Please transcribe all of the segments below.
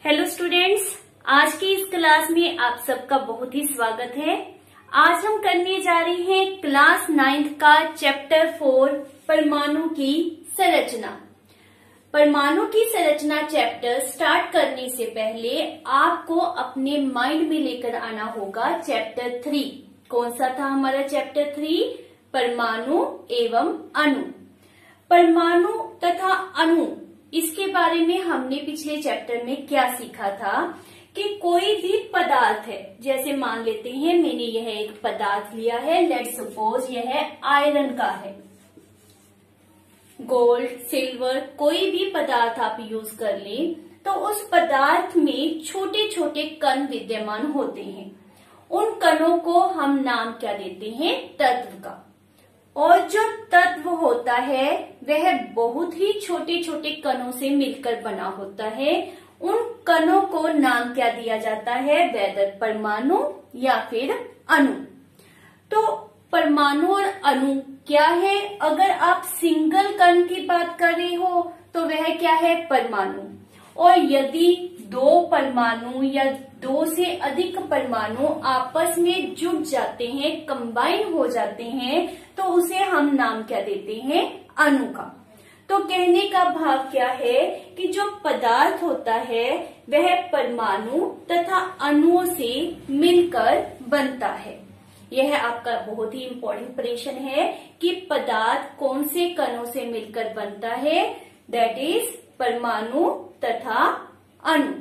Hello students, आज की इस क्लास में आप सबका बहुत ही स्वागत है। आज हम करने जा रहे हैं क्लास 9th का चैप्टर 4 परमाणु की संरचना। परमाणु की संरचना चैप्टर स्टार्ट करने से पहले आपको अपने माइंड में लेकर आना होगा चैप्टर 3। कौन सा था हमारा चैप्टर 3? परमाणु एवं अणु। परमाणु तथा अणु, इसके बारे में हमने पिछले चैप्टर में क्या सीखा था कि कोई भी पदार्थ है, जैसे मान लेते हैं मैंने यह एक पदार्थ लिया है, लेट्स सपोज यह आयरन का है, गोल्ड, सिल्वर, कोई भी पदार्थ आप यूज कर लें तो उस पदार्थ में छोटे छोटे कण विद्यमान होते हैं। उन कणों को हम नाम क्या देते हैं? तत्व का। और जो तत्व होता है वह बहुत ही छोटे छोटे कणों से मिलकर बना होता है। उन कणों को नाम क्या दिया जाता है? वेदर परमाणु या फिर अणु। तो परमाणु और अणु क्या है? अगर आप सिंगल कण की बात कर रहे हो तो वह क्या है? परमाणु। और यदि दो परमाणु या दो से अधिक परमाणु आपस में जुड़ जाते हैं, कंबाइन हो जाते हैं, तो उसे हम नाम क्या देते हैं? अणु का। तो कहने का भाव क्या है कि जो पदार्थ होता है वह परमाणु तथा अणुओं से मिलकर बनता है। यह आपका बहुत ही इम्पोर्टेंट प्रश्न है कि पदार्थ कौन से कणों से मिलकर बनता है? दैट इज परमाणु तथा अणु।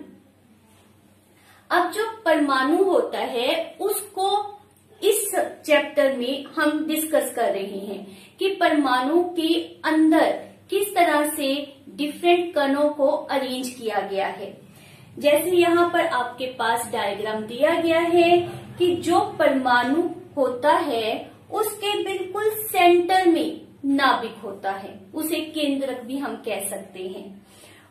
अब जो परमाणु होता है उसको इस चैप्टर में हम डिस्कस कर रहे हैं कि परमाणु के अंदर किस तरह से डिफरेंट कणों को अरेंज किया गया है। जैसे यहाँ पर आपके पास डायग्राम दिया गया है कि जो परमाणु होता है उसके बिल्कुल सेंटर में नाभिक होता है, उसे केंद्रक भी हम कह सकते हैं।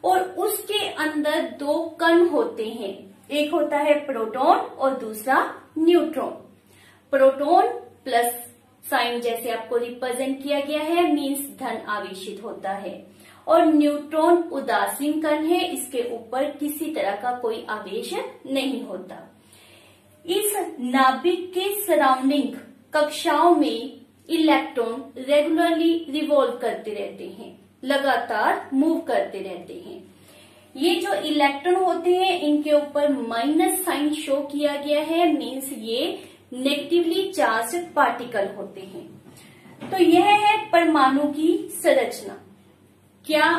और उसके अंदर दो कण होते हैं, एक होता है प्रोटॉन और दूसरा न्यूट्रॉन। प्रोटॉन प्लस साइन जैसे आपको रिप्रेजेंट किया गया है, मीन्स धन आवेशित होता है। और न्यूट्रॉन उदासीन कण है, इसके ऊपर किसी तरह का कोई आवेश नहीं होता। इस नाभिक के सराउंडिंग कक्षाओं में इलेक्ट्रॉन रेगुलरली रिवॉल्व करते रहते हैं, लगातार मूव करते रहते हैं। ये जो इलेक्ट्रॉन होते हैं इनके ऊपर माइनस साइन शो किया गया है, मीन्स ये नेगेटिवली चार्ज पार्टिकल होते हैं। तो यह है परमाणु की संरचना। क्या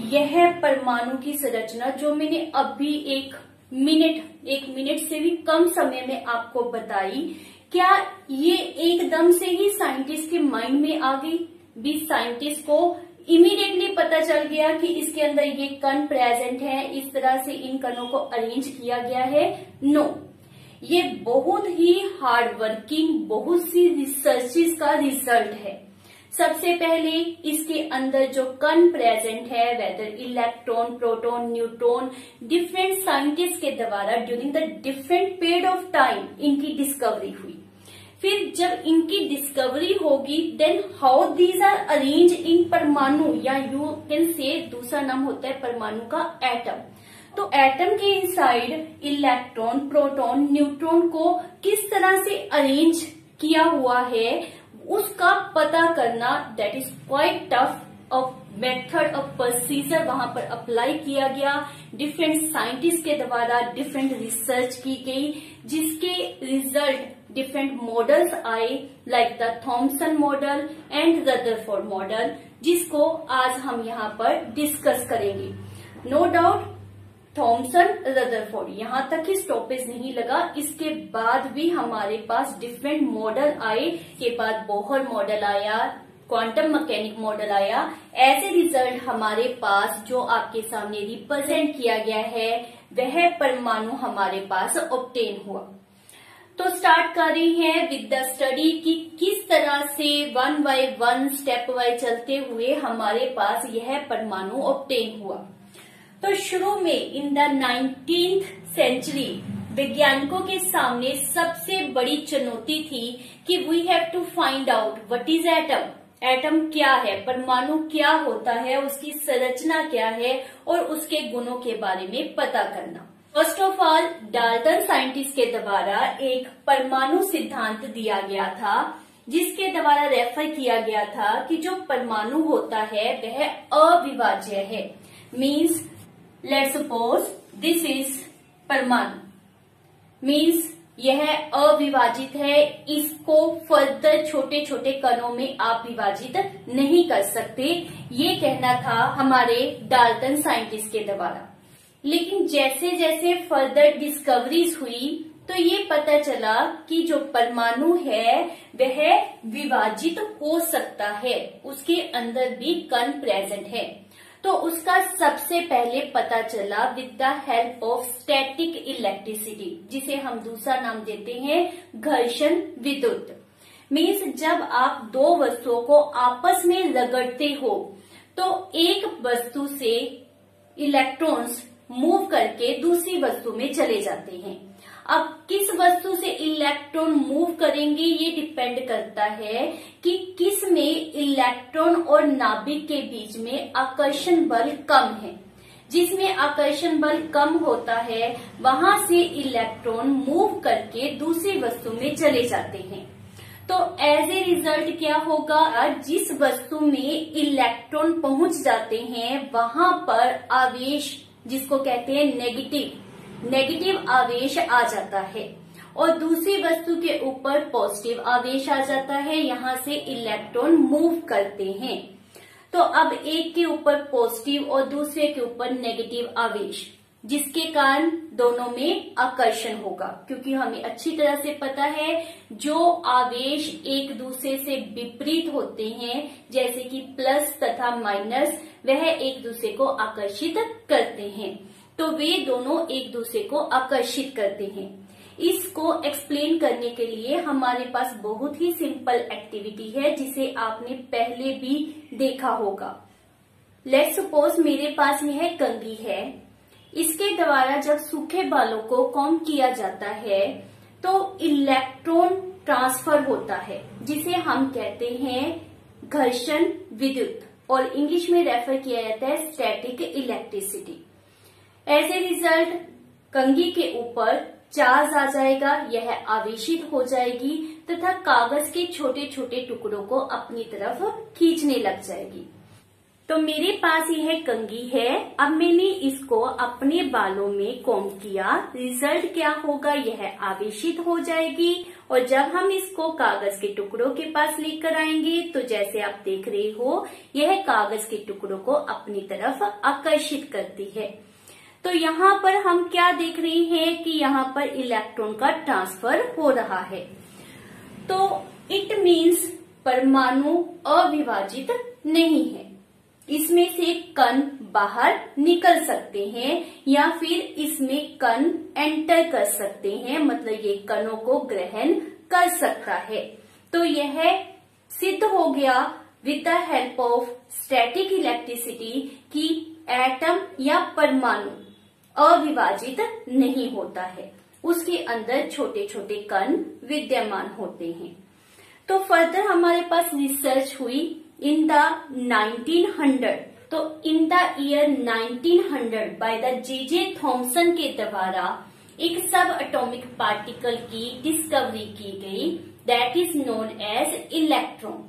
यह परमाणु की संरचना जो मैंने अभी एक मिनट से भी कम समय में आपको बताई, क्या ये एकदम से ही साइंटिस्ट के माइंड में आ गई? भी साइंटिस्ट को इमीडिएटली पता चल गया कि इसके अंदर ये कण प्रेजेंट है, इस तरह से इन कणों को अरेंज किया गया है? नो, ये बहुत ही हार्ड वर्किंग, बहुत सी रिसर्चेस का रिजल्ट है। सबसे पहले इसके अंदर जो कण प्रेजेंट है, whether electron, proton, neutron, different scientist के द्वारा during the different period of time इनकी डिस्कवरी हुई। फिर जब इनकी डिस्कवरी होगी, then how these are arrange in परमाणु, या यू कैन से दूसरा नाम होता है परमाणु का एटम। तो एटम के इनसाइड इलेक्ट्रॉन, प्रोटॉन, न्यूट्रॉन को किस तरह से अरेंज किया हुआ है उसका पता करना, that is quite tough. Method of procedure वहां पर अप्लाई किया गया, डिफरेंट साइंटिस्ट के द्वारा डिफरेंट रिसर्च की गई, जिसके रिजल्ट डिफरेंट मॉडल्स आए, like the Thompson model and Rutherford model, जिसको आज हम यहाँ पर डिस्कस करेंगे। नो डाउट थॉमसन, रदरफोर्ड, यहाँ तक ही स्टॉपेज नहीं लगा, इसके बाद भी हमारे पास डिफरेंट मॉडल आए। के बाद बोहर मॉडल आया, क्वांटम मैकेनिक मॉडल आया। ऐसे रिजल्ट हमारे पास जो आपके सामने रिप्रेजेंट किया गया है वह परमाणु हमारे पास ऑब्टेन हुआ। तो स्टार्ट कर रही हैं विद द स्टडी कि किस तरह से one by one step wise चलते हुए हमारे पास यह परमाणु ऑब्टेन हुआ। तो शुरू में इन द 19th सेंचुरी वैज्ञानिकों के सामने सबसे बड़ी चुनौती थी कि we have to find out what is atom. Atom क्या है, परमाणु क्या होता है, उसकी संरचना क्या है और उसके गुणों के बारे में पता करना। First of all Dalton scientist के द्वारा एक परमाणु सिद्धांत दिया गया था, जिसके द्वारा रेफर किया गया था कि जो परमाणु होता है वह अविभाज्य है। Means let's suppose this is परमाणु, मीन्स यह अविभाजित है, इसको फर्दर छोटे छोटे कणों में आप विभाजित नहीं कर सकते, ये कहना था हमारे डाल्टन साइंटिस्ट के द्वारा। लेकिन जैसे जैसे फर्दर डिस्कवरीज हुई तो ये पता चला कि जो परमाणु है वह विभाजित हो सकता है, उसके अंदर भी कण प्रेजेंट है। तो उसका सबसे पहले पता चला with the help of static electricity, जिसे हम दूसरा नाम देते हैं घर्षण विद्युत। मीन्स जब आप दो वस्तुओं को आपस में रगड़ते हो तो एक वस्तु से इलेक्ट्रॉन्स मूव करके दूसरी वस्तु में चले जाते हैं। अब किस वस्तु से इलेक्ट्रॉन मूव करेंगे ये डिपेंड करता है कि किस में इलेक्ट्रॉन और नाभिक के बीच में आकर्षण बल कम है। जिसमें आकर्षण बल कम होता है वहां से इलेक्ट्रॉन मूव करके दूसरी वस्तु में चले जाते हैं। तो एज ए रिजल्ट क्या होगा, जिस वस्तु में इलेक्ट्रॉन पहुंच जाते हैं वहां पर आवेश, जिसको कहते हैं नेगेटिव आवेश आ जाता है, और दूसरी वस्तु के ऊपर पॉजिटिव आवेश आ जाता है। यहाँ से इलेक्ट्रॉन मूव करते हैं। तो अब एक के ऊपर पॉजिटिव और दूसरे के ऊपर नेगेटिव आवेश, जिसके कारण दोनों में आकर्षण होगा। क्योंकि हमें अच्छी तरह से पता है जो आवेश एक दूसरे से विपरीत होते हैं, जैसे कि प्लस तथा माइनस, वह एक दूसरे को आकर्षित करते हैं। तो वे दोनों एक दूसरे को आकर्षित करते हैं। इसको एक्सप्लेन करने के लिए हमारे पास बहुत ही सिंपल एक्टिविटी है, जिसे आपने पहले भी देखा होगा। लेट्स सपोज मेरे पास यह कंघी है। इसके द्वारा जब सूखे बालों को कॉम्ब किया जाता है तो इलेक्ट्रॉन ट्रांसफर होता है, जिसे हम कहते हैं घर्षण विद्युत, और इंग्लिश में रेफर किया जाता है static electricity. As a result कंघी के ऊपर चार्ज आ जाएगा, यह आवेशित हो जाएगी तथा कागज के छोटे छोटे टुकड़ों को अपनी तरफ खींचने लग जाएगी। तो मेरे पास यह कंघी है। अब मैंने इसको अपने बालों में कॉम्ब किया। रिजल्ट क्या होगा, यह आवेशित हो जाएगी, और जब हम इसको कागज के टुकड़ों के पास लेकर आएंगे तो जैसे आप देख रहे हो यह कागज के टुकड़ों को अपनी तरफ आकर्षित करती है। तो यहाँ पर हम क्या देख रहे हैं कि यहाँ पर इलेक्ट्रॉन का ट्रांसफर हो रहा है। तो इट मीन्स परमाणु अविभाजित नहीं है। इसमें से कण बाहर निकल सकते हैं या फिर इसमें कण एंटर कर सकते हैं, मतलब ये कणों को ग्रहण कर सकता है। तो यह सिद्ध हो गया with the help of static electricity कि एटम या परमाणु अविभाजित नहीं होता है, उसके अंदर छोटे छोटे कण विद्यमान होते हैं। तो फर्दर हमारे पास रिसर्च हुई इन द 1900। तो इन the year 1900 by the J Thomson के द्वारा एक सब एटॉमिक पार्टिकल की डिस्कवरी की गई, that is known as electron.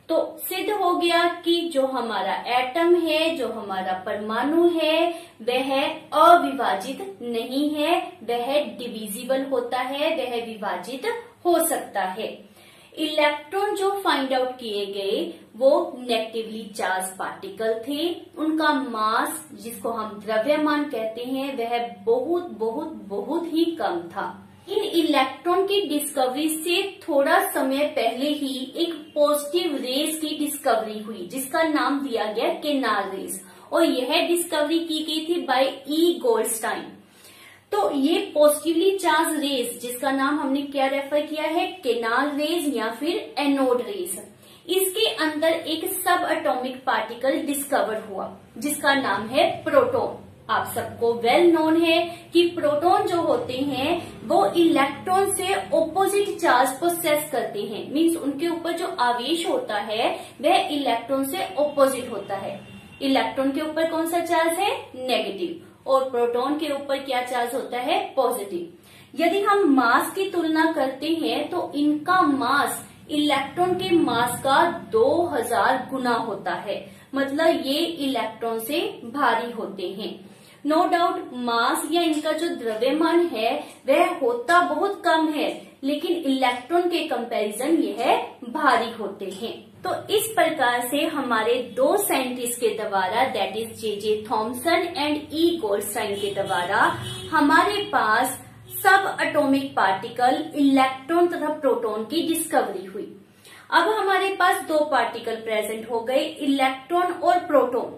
तो सिद्ध हो गया कि जो हमारा एटम है, जो हमारा परमाणु है, वह अविभाजित नहीं है, वह डिविजिबल होता है, वह विभाजित हो सकता है। इलेक्ट्रॉन जो फाइंड आउट किए गए वो नेगेटिवली चार्ज पार्टिकल थे। उनका मास, जिसको हम द्रव्यमान कहते हैं, वह बहुत बहुत बहुत ही कम था। इन इलेक्ट्रॉन की डिस्कवरी से थोड़ा समय पहले ही एक पॉजिटिव रेस की डिस्कवरी हुई, जिसका नाम दिया गया केनाल रेस, और यह डिस्कवरी की गई थी बाय ई गोल्डस्टाइन। तो ये पॉजिटिवली चार्ज रेस, जिसका नाम हमने क्या रेफर किया है, केनाल रेस या फिर एनोड रेस, इसके अंदर एक सब एटॉमिक पार्टिकल डिस्कवर हुआ जिसका नाम है प्रोटॉन। आप सबको वेल नोन है कि प्रोटॉन जो होते हैं वो इलेक्ट्रॉन से ऑपोजिट चार्ज पोसेस करते हैं। मींस उनके ऊपर जो आवेश होता है वह इलेक्ट्रॉन से ऑपोजिट होता है। इलेक्ट्रॉन के ऊपर कौन सा चार्ज है, नेगेटिव, और प्रोटॉन के ऊपर क्या चार्ज होता है, पॉजिटिव। यदि हम मास की तुलना करते हैं तो इनका मास इलेक्ट्रॉन के मास का 2000 गुना होता है, मतलब ये इलेक्ट्रॉन से भारी होते हैं। नो डाउट मास या इनका जो द्रव्यमान है वह होता बहुत कम है, लेकिन इलेक्ट्रॉन के कंपैरिजन यह भारी होते हैं। तो इस प्रकार से हमारे दो साइंटिस्ट के द्वारा, that is J Thomson and E Goldstein के द्वारा हमारे पास सब एटॉमिक पार्टिकल, इलेक्ट्रॉन तथा प्रोटॉन की डिस्कवरी हुई। अब हमारे पास दो पार्टिकल प्रेजेंट हो गए, इलेक्ट्रॉन और प्रोटॉन।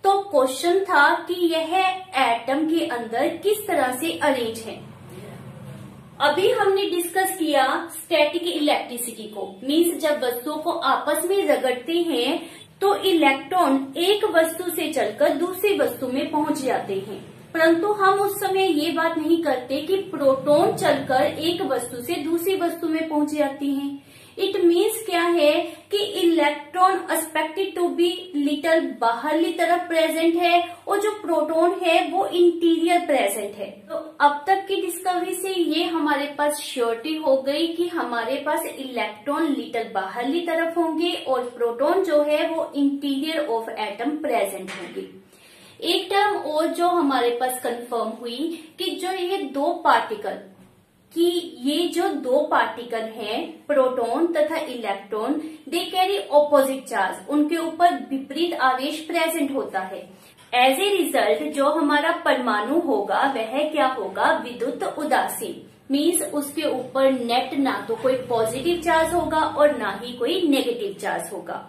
तो क्वेश्चन था कि यह एटम के अंदर किस तरह से अरेंज है। अभी हमने डिस्कस किया स्टैटिक इलेक्ट्रिसिटी को, मीन्स जब वस्तुओं को आपस में रगड़ते हैं तो इलेक्ट्रॉन एक वस्तु से चलकर दूसरी वस्तु में पहुंच जाते हैं, परंतु हम उस समय ये बात नहीं करते कि प्रोटॉन चलकर एक वस्तु से दूसरी वस्तु में पहुंच जाती हैं। इट मीन्स क्या है कि electron expected to be little बाहरली तरफ प्रेजेंट है और जो प्रोटॉन है वो इंटीरियर प्रेजेंट है। तो अब तक की डिस्कवरी से ये हमारे पास श्योरिटी हो गई कि हमारे पास इलेक्ट्रॉन लिटल बाहरली तरफ होंगे और प्रोटॉन जो है वो इंटीरियर ऑफ एटम प्रेजेंट होंगे। एक टर्म और जो हमारे पास कंफर्म हुई कि जो ये दो पार्टिकल हैं प्रोटॉन तथा electron, they carry opposite charge, उनके ऊपर विपरीत आवेश प्रेजेंट होता है। एज ए रिजल्ट जो हमारा परमाणु होगा वह क्या होगा, विद्युत उदासीन, मीन्स उसके ऊपर नेट ना तो कोई पॉजिटिव चार्ज होगा और ना ही कोई नेगेटिव चार्ज होगा।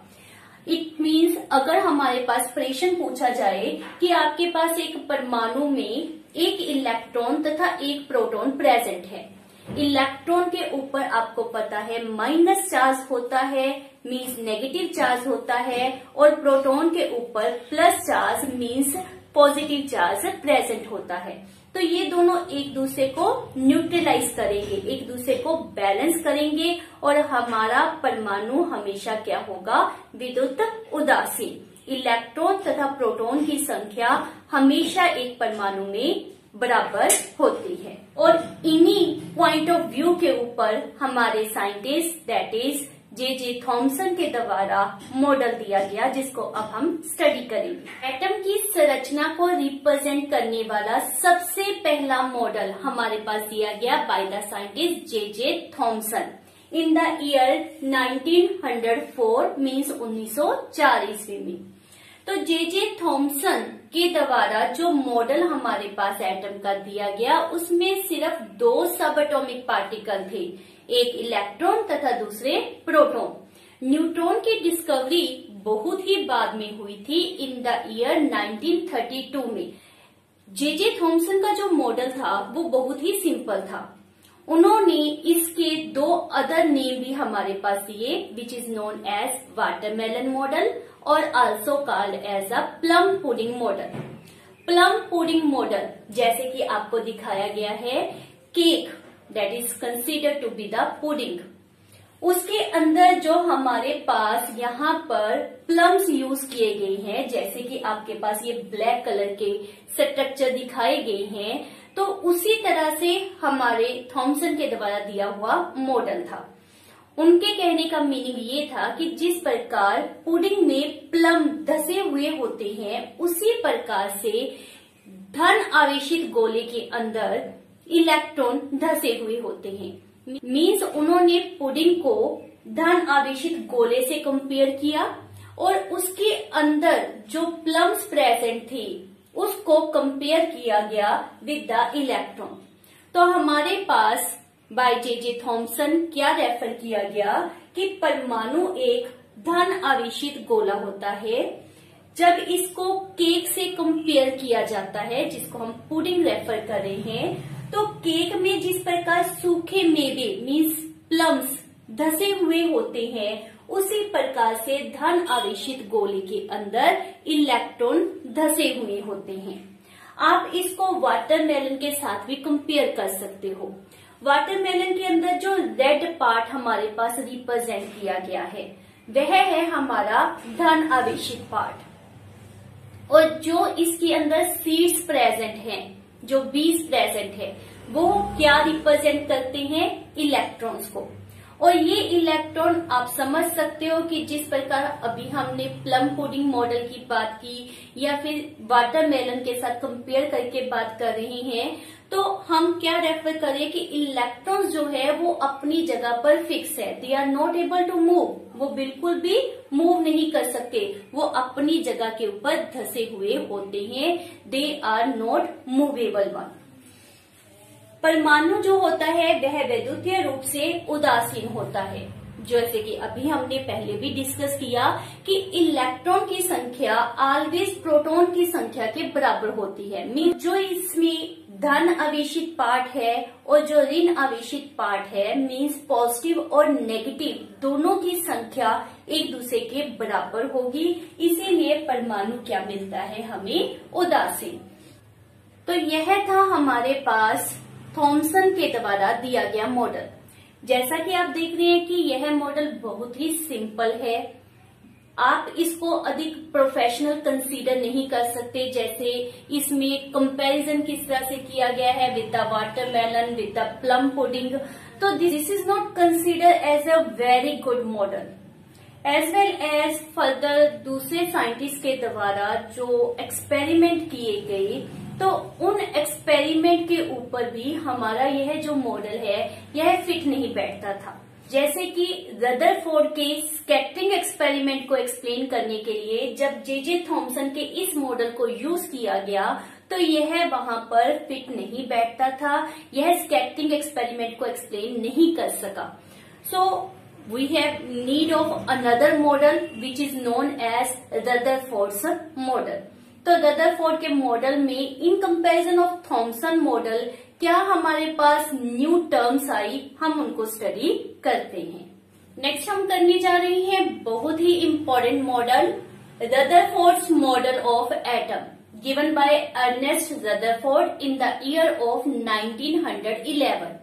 इट मीन्स अगर हमारे पास प्रश्न पूछा जाए कि आपके पास एक परमाणु में एक इलेक्ट्रॉन तथा एक प्रोटॉन प्रेजेंट है, इलेक्ट्रॉन के ऊपर आपको पता है माइनस चार्ज होता है, मीन्स नेगेटिव चार्ज होता है, और प्रोटॉन के ऊपर plus charge means positive charge present होता है। तो ये दोनों एक दूसरे को न्यूट्रलाइज करेंगे, एक दूसरे को बैलेंस करेंगे और हमारा परमाणु हमेशा क्या होगा, विद्युत उदासीन। इलेक्ट्रॉन तथा प्रोटॉन की संख्या हमेशा एक परमाणु में बराबर होती है। और इन्हीं पॉइंट ऑफ व्यू के ऊपर हमारे scientist that is J Thomson के द्वारा मॉडल दिया गया, जिसको अब हम स्टडी करेंगे। एटम की संरचना को रिप्रेजेंट करने वाला सबसे पहला मॉडल हमारे पास दिया गया by the scientist J Thomson in the year 1904, means 1904 ईस्वी में। तो जे थॉमसन के द्वारा जो मॉडल हमारे पास एटम का दिया गया उसमें सिर्फ दो सब एटॉमिक पार्टिकल थे, एक इलेक्ट्रॉन तथा दूसरे प्रोटॉन। न्यूट्रॉन की डिस्कवरी बहुत ही बाद में हुई थी, इन द ईयर 1932 में। जे थॉमसन का जो मॉडल था वो बहुत ही सिंपल था। उन्होंने इसके दो अदर नेम भी हमारे पास दिए, which is known as watermelon model और also called as a plum pudding model. Plum pudding model जैसे कि आपको दिखाया गया है, cake that is considered to be the pudding, उसके अंदर जो हमारे पास यहाँ पर प्लम्स यूज किए गए हैं, जैसे कि आपके पास ये ब्लैक कलर के स्ट्रक्चर दिखाए गए हैं, तो उसी तरह से हमारे थॉमसन के द्वारा दिया हुआ मॉडल था। उनके कहने का मीनिंग ये था कि जिस प्रकार पुडिंग में प्लम धसे हुए होते हैं, उसी प्रकार से धन आवेशित गोले के अंदर इलेक्ट्रॉन धसे हुए होते हैं। मीन्स उन्होंने पुडिंग को धन आवेशित गोले से कंपेयर किया और उसके अंदर जो प्लम्स प्रेजेंट थी उसको कंपेयर किया गया विद द इलेक्ट्रॉन। तो हमारे पास बाय जे थॉमसन क्या रेफर किया गया कि परमाणु एक धन आवेशित गोला होता है। जब इसको केक से कंपेयर किया जाता है, जिसको हम पुडिंग रेफर कर रहे हैं, तो केक में जिस प्रकार सूखे मेवे मीन्स प्लम्स धसे हुए होते हैं, उसी प्रकार से धन आवेशित गोले के अंदर इलेक्ट्रॉन धसे हुए होते हैं। आप इसको वाटरमेलन के साथ भी कंपेयर कर सकते हो। वाटरमेलन के अंदर जो रेड पार्ट हमारे पास रिप्रेजेंट किया गया है वह है हमारा धन आवेशित पार्ट। और जो इसके अंदर सीड्स प्रेजेंट हैं, जो बीज प्रेजेंट है, वो क्या रिप्रेजेंट करते हैं? इलेक्ट्रॉन्स को। और ये इलेक्ट्रॉन आप समझ सकते हो कि जिस प्रकार अभी हमने प्लम पुडिंग मॉडल की बात की या फिर वाटरमेलन के साथ कंपेयर करके बात कर रहे हैं, तो हम क्या रेफर करें कि इलेक्ट्रॉन्स जो है वो अपनी जगह पर फिक्स है, they are not able to move, वो बिल्कुल भी मूव नहीं कर सकते, वो अपनी जगह के ऊपर धसे हुए होते हैं, they are not movable one. परमाणु जो होता है वह वैद्युतीय रूप से उदासीन होता है, जैसे कि अभी हमने पहले भी डिस्कस किया कि इलेक्ट्रॉन की संख्या ऑलवेज प्रोटॉन की संख्या के बराबर होती है। मीन जो इसमें धन आवेशित पार्ट है और जो ऋण आवेशित पार्ट है, मीन्स पॉजिटिव और नेगेटिव दोनों की संख्या एक दूसरे के बराबर होगी, इसीलिए परमाणु क्या मिलता है हमें? उदासीन। तो यह था हमारे पास थॉमसन के द्वारा दिया गया मॉडल। जैसा कि आप देख रहे हैं कि यह मॉडल बहुत ही सिंपल है, आप इसको अधिक प्रोफेशनल कंसीडर नहीं कर सकते, जैसे इसमें कंपैरिजन किस तरह से किया गया है with the watermelon, with the plum pudding, तो this is not consider as a very good model. As well as further दूसरे साइंटिस्ट के द्वारा जो एक्सपेरिमेंट किए गए, तो उन एक्सपेरिमेंट के ऊपर भी हमारा यह जो मॉडल है यह फिट नहीं बैठता था। जैसे कि रदरफोर्ड के स्कैटरिंग एक्सपेरिमेंट को एक्सप्लेन करने के लिए जब जे थॉमसन के इस मॉडल को यूज किया गया, तो यह वहां पर फिट नहीं बैठता था, यह स्कैटरिंग एक्सपेरिमेंट को एक्सप्लेन नहीं कर सका। So we have need of another model which is known as Rutherford's model. तो रदरफोर्ड के मॉडल में in comparison of Thomson model क्या हमारे पास न्यू टर्म्स आई, हम उनको स्टडी करते हैं। नेक्स्ट हम करने जा रहे हैं बहुत ही important model, Rutherford's model of atom, given by Ernest Rutherford in the year of 1911।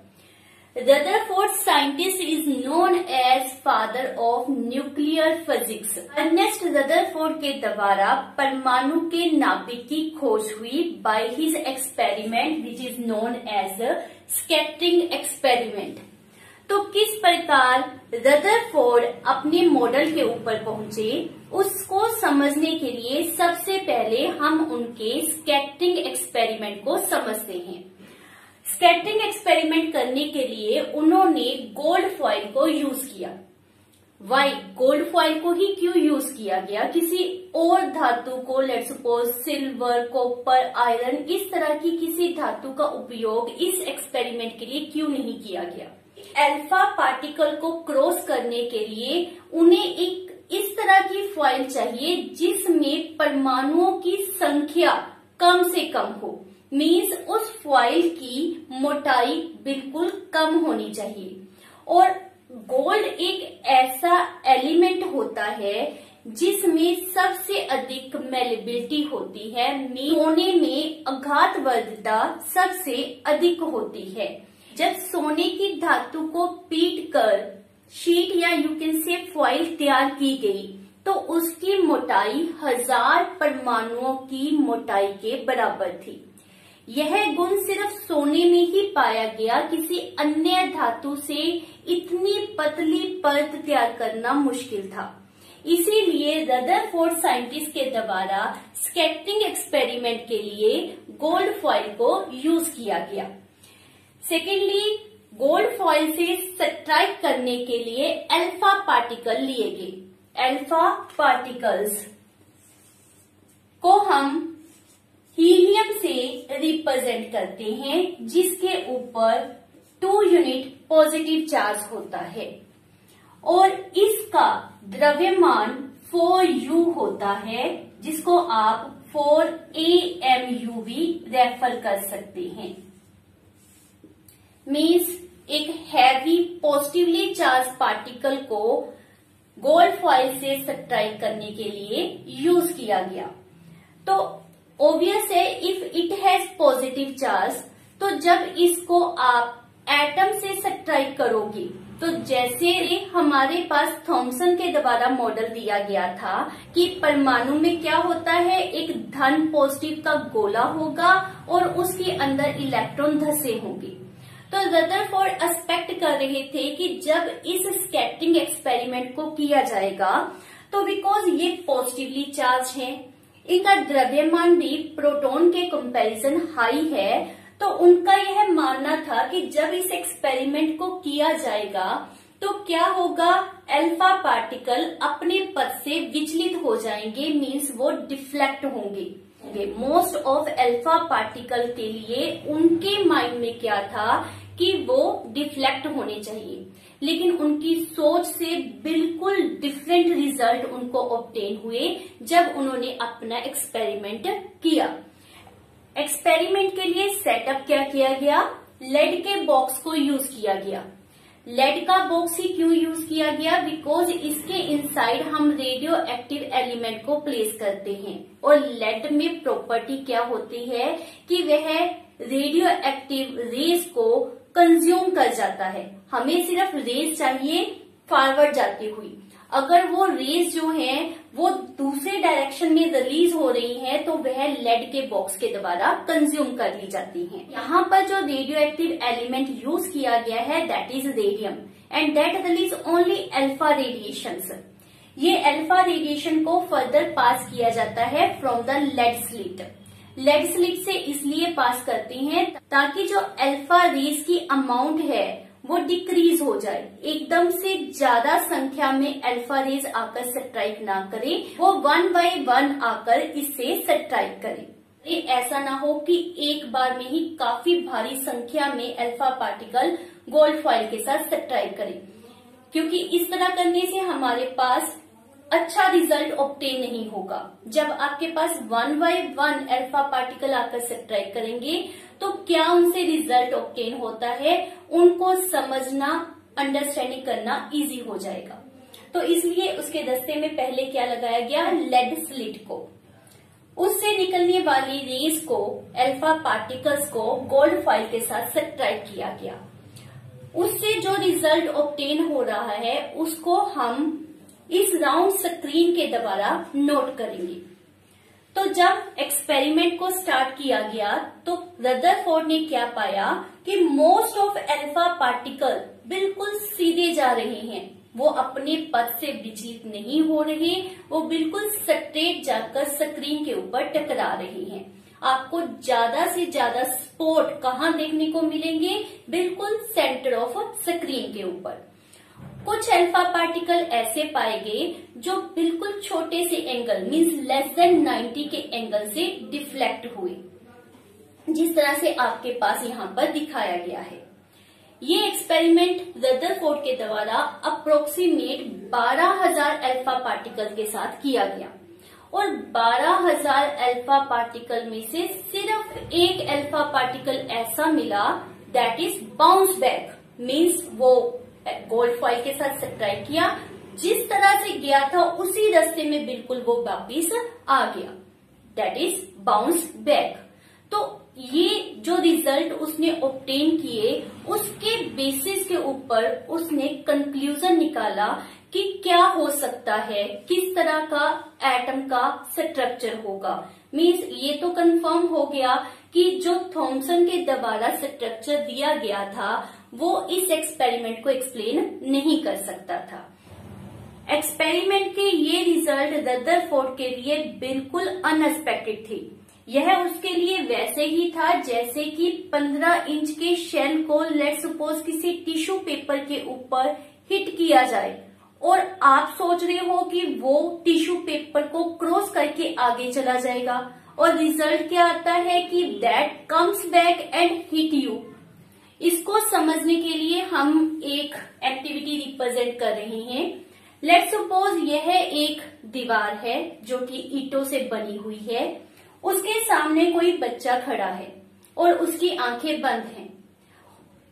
Rutherford scientist is known as father of nuclear physics. Ernest Rutherford के द्वारा परमाणु के नाभिक की खोज हुई by his experiment which is known as scattering experiment. तो किस प्रकार रदरफोर्ड अपने मॉडल के ऊपर पहुंचे, उसको समझने के लिए सबसे पहले हम उनके स्कैटरिंग एक्सपेरिमेंट को समझते हैं। स्कैटरिंग एक्सपेरिमेंट करने के लिए उन्होंने गोल्ड फॉइल को यूज किया। वाई गोल्ड फॉइल को ही क्यों यूज किया गया? किसी और धातु को, let's suppose silver, copper, iron, इस तरह की किसी धातु का उपयोग इस एक्सपेरिमेंट के लिए क्यों नहीं किया गया? अल्फा पार्टिकल को क्रॉस करने के लिए उन्हें एक इस तरह की फॉइल चाहिए जिसमें परमाणुओं की संख्या कम से कम हो, मीन्स उस फॉइल की मोटाई बिल्कुल कम होनी चाहिए। और गोल्ड एक ऐसा एलिमेंट होता है जिसमें सबसे अधिक मेलेबिलिटी होती है, सोने में आघातवर्धता सबसे अधिक होती है। जब सोने की धातु को पीट कर शीट या यू कैन से फॉइल तैयार की गई, तो उसकी मोटाई 1000 परमाणुओं की मोटाई के बराबर थी। यह गुण सिर्फ सोने में ही पाया गया, किसी अन्य धातु से इतनी पतली परत तैयार करना मुश्किल था। इसीलिए रदरफोर्ड साइंटिस्ट के द्वारा स्कैटरिंग एक्सपेरिमेंट के लिए गोल्ड फॉइल को यूज किया गया। सेकेंडली, गोल्ड फॉइल से सब्ट्रैक्ट करने के लिए अल्फा पार्टिकल लिए गए। अल्फा पार्टिकल्स को हम हीलियम से रिप्रेजेंट करते हैं, जिसके ऊपर 2 यूनिट पॉजिटिव चार्ज होता है और इसका द्रव्यमान 4u होता है, जिसको आप 4amu भी रेफर कर सकते हैं। मीन्स एक हैवी पॉजिटिवली चार्ज पार्टिकल को गोल्ड फॉइल से सब्ट्रैक्ट करने के लिए यूज किया गया। तो ऑब्वियस है, if it has positive charge, तो जब इसको आप एटम से सब्ट्रैक्ट करोगे तो जैसे हमारे पास थॉमसन के द्वारा मॉडल दिया गया था कि परमाणु में क्या होता है, एक धन पॉजिटिव का गोला होगा और उसके अंदर इलेक्ट्रॉन धसे होंगे। तो रदरफोर्ड एक्सपेक्ट कर रहे थे कि जब इस स्कैटरिंग एक्सपेरिमेंट को किया जाएगा तो बिकॉज ये पॉजिटिवली चार्ज है, इनका द्रव्यमान भी प्रोटॉन के कंपैरिजन हाई है, तो उनका यह मानना था कि जब इस एक्सपेरिमेंट को किया जाएगा तो क्या होगा, अल्फा पार्टिकल अपने पथ से विचलित हो जाएंगे, मींस वो डिफ्लेक्ट होंगे। मोस्ट ऑफ अल्फा पार्टिकल के लिए उनके माइंड में क्या था कि वो डिफ्लेक्ट होने चाहिए, लेकिन उनकी सोच से बिल्कुल डिफरेंट रिजल्ट उनको ऑब्टेन हुए जब उन्होंने अपना एक्सपेरिमेंट किया। एक्सपेरिमेंट के लिए सेटअप क्या किया गया, लेड के बॉक्स को यूज किया गया। लेड का बॉक्स ही क्यों यूज किया गया, बिकॉज इसके इनसाइड हम रेडियो एक्टिव एलिमेंट को प्लेस करते हैं और लेड में प्रॉपर्टी क्या होती है कि वह रेडियो एक्टिव रेज को कंज्यूम कर जाता है। हमें सिर्फ रेज चाहिए फॉरवर्ड जाती हुई, अगर वो रेज जो है वो दूसरे डायरेक्शन में रिलीज हो रही है तो वह लेड के बॉक्स के द्वारा कंज्यूम कर ली जाती हैं। यहाँ पर जो रेडियो एक्टिव एलिमेंट यूज किया गया है that is radium and that release only alpha radiations. ये अल्फा रेडिएशन को फर्दर पास किया जाता है from the lead slit. Lead slit से इसलिए पास करते हैं ताकि जो अल्फा रेज की अमाउंट है वो डिक्रीज हो जाए, एकदम से ज्यादा संख्या में अल्फा रेज आकर स्ट्राइक ना करे, वो 1 by 1 आकर इससे स्ट्राइक करे। ऐसा ना हो कि एक बार में ही काफी भारी संख्या में अल्फा पार्टिकल गोल्ड फॉइल के साथ स्ट्राइक करे, क्योंकि इस तरह करने से हमारे पास अच्छा रिजल्ट ऑब्टेन नहीं होगा। जब आपके पास 1 by 1 अल्फा पार्टिकल आकर स्ट्राइक करेंगे तो क्या उनसे रिजल्ट ऑब्टेन होता है, उनको समझना, अंडरस्टैंडिंग करना इजी हो जाएगा। तो इसलिए उसके दस्ते में पहले क्या लगाया गया, लेड स्लिट को, उससे निकलने वाली रेज को, अल्फा पार्टिकल्स को गोल्ड फॉइल के साथ स्ट्राइक किया गया। उससे जो रिजल्ट ऑब्टेन हो रहा है उसको हम इस राउंड स्क्रीन के द्वारा नोट करेंगे। तो जब एक्सपेरिमेंट को स्टार्ट किया गया तो रदरफोर्ड ने क्या पाया कि मोस्ट ऑफ अल्फा पार्टिकल बिल्कुल सीधे जा रहे हैं, वो अपने पथ से विचलित नहीं हो रहे, वो बिल्कुल स्ट्रेट जाकर स्क्रीन के ऊपर टकरा रहे हैं। आपको ज्यादा से ज्यादा स्पॉट कहाँ देखने को मिलेंगे, बिल्कुल सेंटर ऑफ स्क्रीन के ऊपर। कुछ अल्फा पार्टिकल ऐसे पाए गए जो बिल्कुल छोटे से एंगल मींस लेस देन 90 के एंगल से डिफ्लेक्ट हुए, जिस तरह से आपके पास यहाँ पर दिखाया गया है। ये एक्सपेरिमेंट रदरफोर्ड के द्वारा अप्रोक्सीमेट 12,000 अल्फा पार्टिकल के साथ किया गया और 12,000 अल्फा पार्टिकल में से सिर्फ एक अल्फा पार्टिकल ऐसा मिला that is bounce back, means वो गोल्ड फॉइल के साथ स्ट्राइक किया, जिस तरह से गया था उसी रास्ते में बिल्कुल वो वापिस आ गया, दैट इज बाउंस बैक। तो ये जो रिजल्ट उसने ऑब्टेन किए उसके बेसिस के ऊपर उसने कंक्लूजन निकाला कि क्या हो सकता है, किस तरह का एटम का स्ट्रक्चर होगा। मीन्स ये तो कंफर्म हो गया कि जो थॉमसन के द्वारा स्ट्रक्चर दिया गया था वो इस एक्सपेरिमेंट को एक्सप्लेन नहीं कर सकता था। एक्सपेरिमेंट के ये रिजल्ट रदरफोर्ड के लिए बिल्कुल अनएक्सपेक्टेड थे। यह उसके लिए वैसे ही था जैसे कि 15 इंच के शेल को लेट्स सपोज किसी टिश्यू पेपर के ऊपर हिट किया जाए और आप सोच रहे हो कि वो टिश्यू पेपर को क्रॉस करके आगे चला जाएगा और रिजल्ट क्या आता है कि that comes back and hit you. इसको समझने के लिए हम एक एक्टिविटी रिप्रेजेंट कर रहे हैं। लेट्स सपोज यह एक दीवार है जो कि ईंटों से बनी हुई है, उसके सामने कोई बच्चा खड़ा है और उसकी आंखें बंद हैं।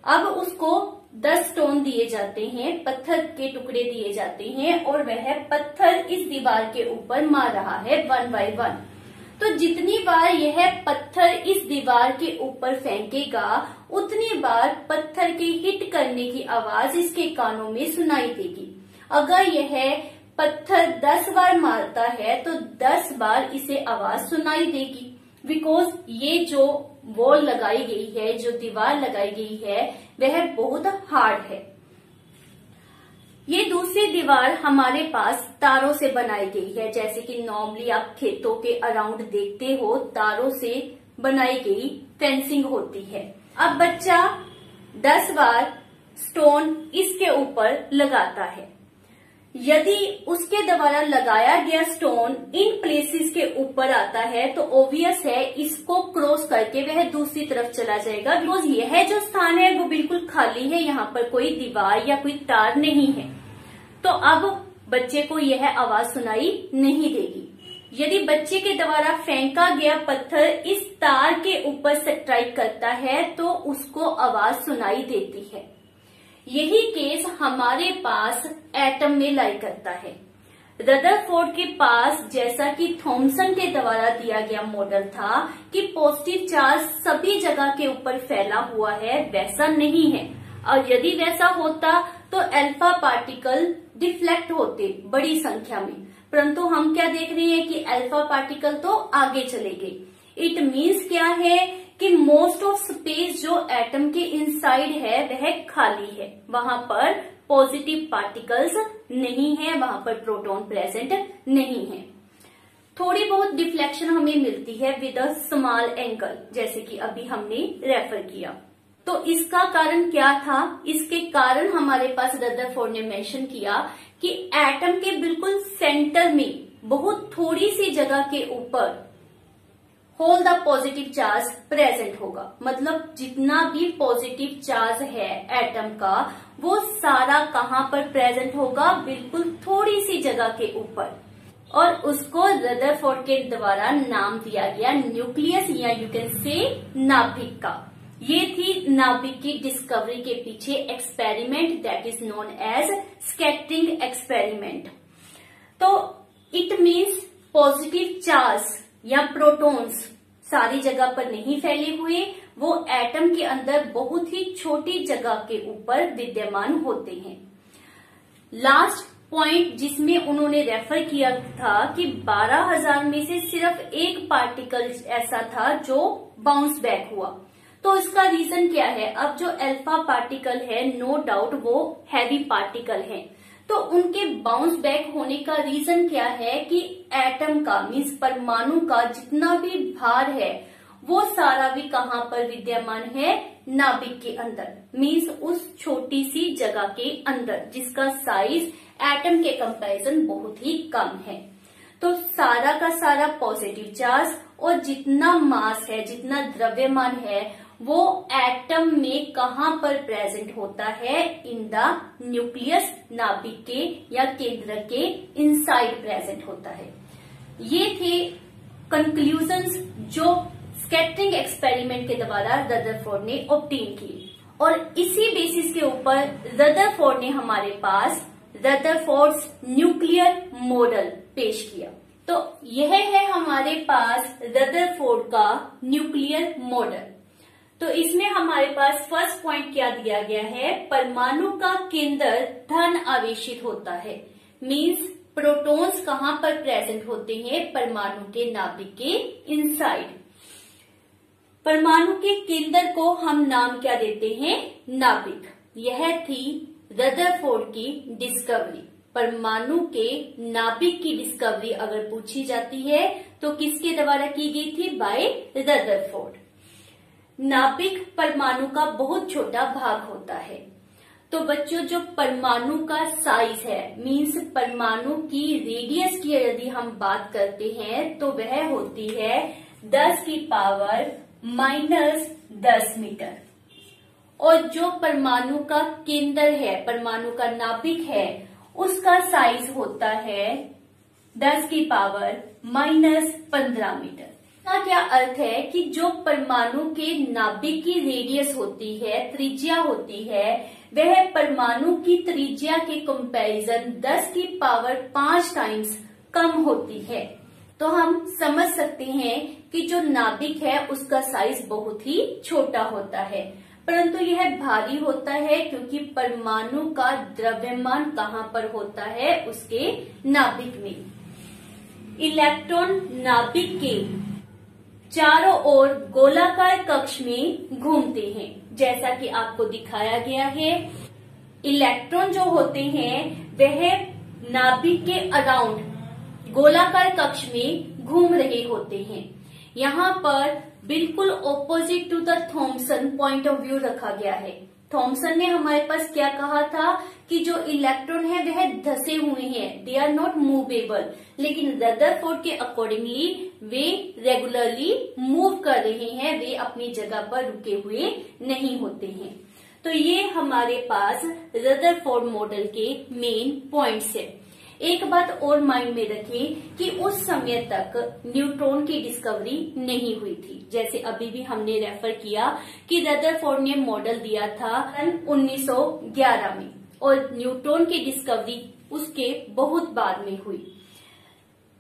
अब उसको 10 स्टोन दिए जाते हैं, पत्थर के टुकड़े दिए जाते हैं और वह पत्थर इस दीवार के ऊपर मार रहा है 1 by 1। तो जितनी बार यह पत्थर इस दीवार के ऊपर फेंकेगा उतनी बार पत्थर के हिट करने की आवाज इसके कानों में सुनाई देगी। अगर यह पत्थर 10 बार मारता है तो 10 बार इसे आवाज सुनाई देगी, बिकॉज ये जो वॉल लगाई गई है, जो दीवार लगाई गई है, वह बहुत हार्ड है। ये दूसरी दीवार हमारे पास तारों से बनाई गई है, जैसे कि नॉर्मली आप खेतों के अराउंड देखते हो, तारों से बनाई गई फेंसिंग होती है। अब बच्चा 10 बार स्टोन इसके ऊपर लगाता है। यदि उसके द्वारा लगाया गया स्टोन इन प्लेसेस के ऊपर आता है तो ऑब्वियस है इसको क्रॉस करके वह दूसरी तरफ चला जाएगा, बिकॉज यह जो स्थान है वो बिल्कुल खाली है, यहाँ पर कोई दीवार या कोई तार नहीं है। तो अब बच्चे को यह आवाज सुनाई नहीं देगी। यदि बच्चे के द्वारा फेंका गया पत्थर इस तार के ऊपर स्ट्राइक करता है तो उसको आवाज सुनाई देती है। यही केस हमारे पास एटम में लाई करता है। रदरफोर्ड के पास, जैसा कि थॉमसन के द्वारा दिया गया मॉडल था कि पॉजिटिव चार्ज सभी जगह के ऊपर फैला हुआ है, वैसा नहीं है। और यदि वैसा होता तो अल्फा पार्टिकल डिफ्लेक्ट होते बड़ी संख्या में, परंतु हम क्या देख रहे हैं कि अल्फा पार्टिकल तो आगे चले गए। इट मीन्स क्या है कि मोस्ट ऑफ स्पेस जो एटम के इनसाइड है वह खाली है, वहां पर पॉजिटिव पार्टिकल्स नहीं है, वहां पर प्रोटॉन प्रेजेंट नहीं है। थोड़ी बहुत डिफ्लेक्शन हमें मिलती है विद अ स्मॉल एंगल, जैसे कि अभी हमने रेफर किया। तो इसका कारण क्या था? इसके कारण हमारे पास रदरफोर्ड ने मेंशन किया कि एटम के बिल्कुल सेंटर में बहुत थोड़ी सी जगह के ऊपर whole the positive charge present होगा। मतलब जितना भी पॉजिटिव चार्ज है एटम का वो सारा कहाँ पर प्रेजेंट होगा? बिल्कुल थोड़ी सी जगह के ऊपर, और उसको रदरफोर्ड के द्वारा नाम दिया गया न्यूक्लियस, या यू कैन से नाभिक का। ये थी नाभिक की डिस्कवरी के पीछे experiment that is known as scattering experiment. तो इट मीन्स पॉजिटिव चार्ज या प्रोटॉन्स सारी जगह पर नहीं फैले हुए, वो एटम के अंदर बहुत ही छोटी जगह के ऊपर विद्यमान होते हैं। लास्ट पॉइंट जिसमें उन्होंने रेफर किया था कि 12,000 में से सिर्फ एक पार्टिकल ऐसा था जो बाउंस बैक हुआ। तो इसका रीजन क्या है? अब जो अल्फा पार्टिकल है, नो डाउट वो हैवी पार्टिकल है, तो उनके बाउंस बैक होने का रीजन क्या है कि एटम का मीन्स परमाणु का जितना भी भार है वो सारा भी कहाँ पर विद्यमान है? नाभिक के अंदर, मीन्स उस छोटी सी जगह के अंदर जिसका साइज एटम के कंपैरिजन बहुत ही कम है। तो सारा का सारा पॉजिटिव चार्ज और जितना मास है, जितना द्रव्यमान है, वो एटम में कहाँ पर प्रेजेंट होता है? इन द न्यूक्लियस, नाभिक के या केंद्र के इनसाइड प्रेजेंट होता है। ये थे कंक्लूजन्स जो स्कैटरिंग एक्सपेरिमेंट के द्वारा रदरफोर्ड ने ऑब्टेन किए, और इसी बेसिस के ऊपर रदरफोर्ड ने हमारे पास रदरफोर्ड्स न्यूक्लियर मॉडल पेश किया। तो यह है हमारे पास रदरफोर्ड का न्यूक्लियर मॉडल। तो इसमें हमारे पास फर्स्ट पॉइंट क्या दिया गया है? परमाणु का केंद्र धन आवेशित होता है, मीन्स प्रोटॉन्स कहाँ पर प्रेजेंट होते हैं? परमाणु के नाभिक के इनसाइड। परमाणु के केंद्र को हम नाम क्या देते हैं? नाभिक। यह थी रदरफोर्ड की डिस्कवरी। परमाणु के नाभिक की डिस्कवरी अगर पूछी जाती है तो किसके द्वारा की गई थी? By Rutherford. नाभिक परमाणु का बहुत छोटा भाग होता है। तो बच्चों, जो परमाणु का साइज है, मीन्स परमाणु की रेडियस की यदि हम बात करते हैं तो वह होती है 10 की पावर -10 मीटर। और जो परमाणु का केंद्र है, परमाणु का नाभिक है, उसका साइज होता है 10 की पावर -15 मीटर। इसका क्या अर्थ है कि जो परमाणु के नाभिक की रेडियस होती है, त्रिज्या होती है, वह परमाणु की त्रिज्या के कंपैरिजन 10 की पावर 5 टाइम्स कम होती है। तो हम समझ सकते हैं कि जो नाभिक है उसका साइज बहुत ही छोटा होता है, परंतु यह भारी होता है क्योंकि परमाणु का द्रव्यमान कहाँ पर होता है, उसके नाभिक में। इलेक्ट्रॉन नाभिक के चारों ओर गोलाकार कक्ष में घूमते हैं, जैसा कि आपको दिखाया गया है। इलेक्ट्रॉन जो होते हैं वह नाभिक के अराउंड गोलाकार कक्ष में घूम रहे होते हैं। यहाँ पर बिल्कुल opposite to the Thomson point of view रखा गया है। थॉमसन ने हमारे पास क्या कहा था कि जो इलेक्ट्रॉन है वह धसे हुए हैं, दे आर नॉट मूवेबल, लेकिन रदरफोर्ड के अकॉर्डिंगली वे रेगुलरली मूव कर रहे हैं, वे अपनी जगह पर रुके हुए नहीं होते हैं। तो ये हमारे पास रदरफोर्ड मॉडल के मेन पॉइंट्स है। एक बात और माइंड में रखें कि उस समय तक न्यूट्रॉन की डिस्कवरी नहीं हुई थी। जैसे अभी भी हमने रेफर किया कि रदरफोर्ड ने मॉडल दिया था 1911 में, और न्यूट्रॉन की डिस्कवरी उसके बहुत बाद में हुई।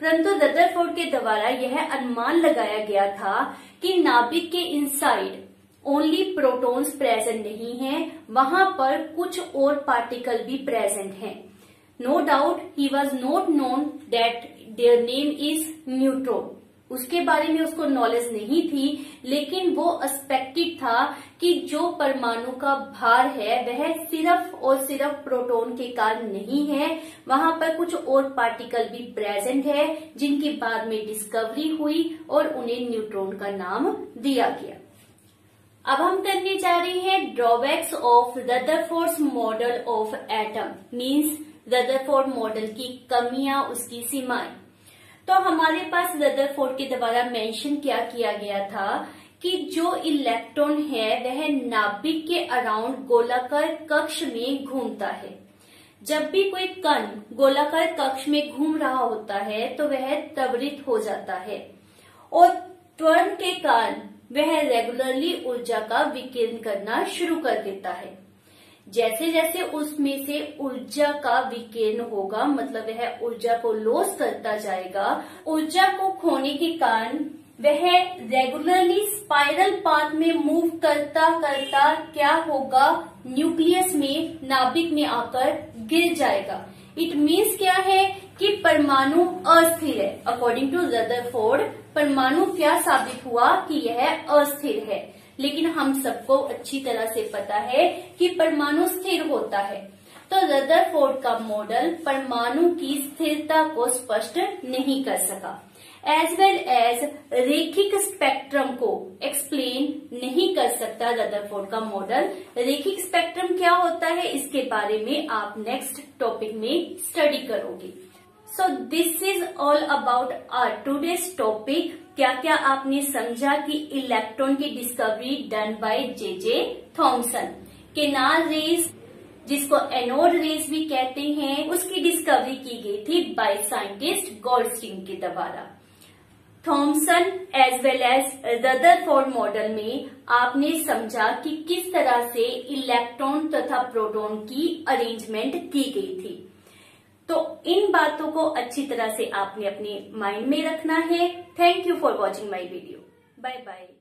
परंतु रदरफोर्ड के द्वारा यह अनुमान लगाया गया था कि नाभिक के इनसाइड ओनली प्रोटॉन्स प्रेजेंट नहीं है, वहां पर कुछ और पार्टिकल भी प्रेजेंट हैं। No doubt he was not known that their name is neutron. उसके बारे में उसको नॉलेज नहीं थी, लेकिन वो एक्सपेक्टेड था कि जो परमाणु का भार है वह सिर्फ और सिर्फ प्रोटॉन के कारण नहीं है, वहां पर कुछ और पार्टिकल भी प्रेजेंट है जिनकी बाद में डिस्कवरी हुई और उन्हें न्यूट्रॉन का नाम दिया गया। अब हम करने जा रहे हैं drawbacks of Rutherford's model of atom, means Rutherford model की कमियां, उसकी सीमाएं। तो हमारे पास रदरफोर्ड के द्वारा मेंशन क्या किया गया था कि जो इलेक्ट्रॉन है वह नाभिक के अराउंड गोलाकार कक्ष में घूमता है। जब भी कोई कण गोलाकार कक्ष में घूम रहा होता है तो वह त्वरित हो जाता है, और त्वरण के कारण वह रेगुलरली ऊर्जा का विकिरण करना शुरू कर देता है। जैसे जैसे उसमें से ऊर्जा का विकिरण होगा, मतलब वह ऊर्जा को लॉस करता जाएगा, ऊर्जा को खोने के कारण वह रेगुलरली स्पाइरल पाथ में मूव करता करता क्या होगा, न्यूक्लियस में, नाभिक में आकर गिर जाएगा। इट मीन्स क्या है कि परमाणु अस्थिर है। अकॉर्डिंग टू रदरफोर्ड परमाणु क्या साबित हुआ कि यह अस्थिर है, लेकिन हम सबको अच्छी तरह से पता है कि परमाणु स्थिर होता है। तो रदरफोर्ड का मॉडल परमाणु की स्थिरता को स्पष्ट नहीं कर सका, एज वेल एज रेखिक स्पेक्ट्रम को एक्सप्लेन नहीं कर सकता रदरफोर्ड का मॉडल। रेखिक स्पेक्ट्रम क्या होता है इसके बारे में आप नेक्स्ट टॉपिक में स्टडी करोगे। So this is all about our today's topic. क्या क्या आपने समझा कि इलेक्ट्रॉन की discovery done by J Thomson. Canal rays, जिसको एनोड रेज भी कहते हैं, उसकी डिस्कवरी की गई थी बाय साइंटिस्ट गोल्डस्टीन के द्वारा। Thomson as well as Rutherford model में आपने समझा कि किस तरह से इलेक्ट्रॉन तथा प्रोटॉन की अरेंजमेंट की गई थी। तो इन बातों को अच्छी तरह से आपने अपने माइंड में रखना है। Thank you for watching my video. Bye bye.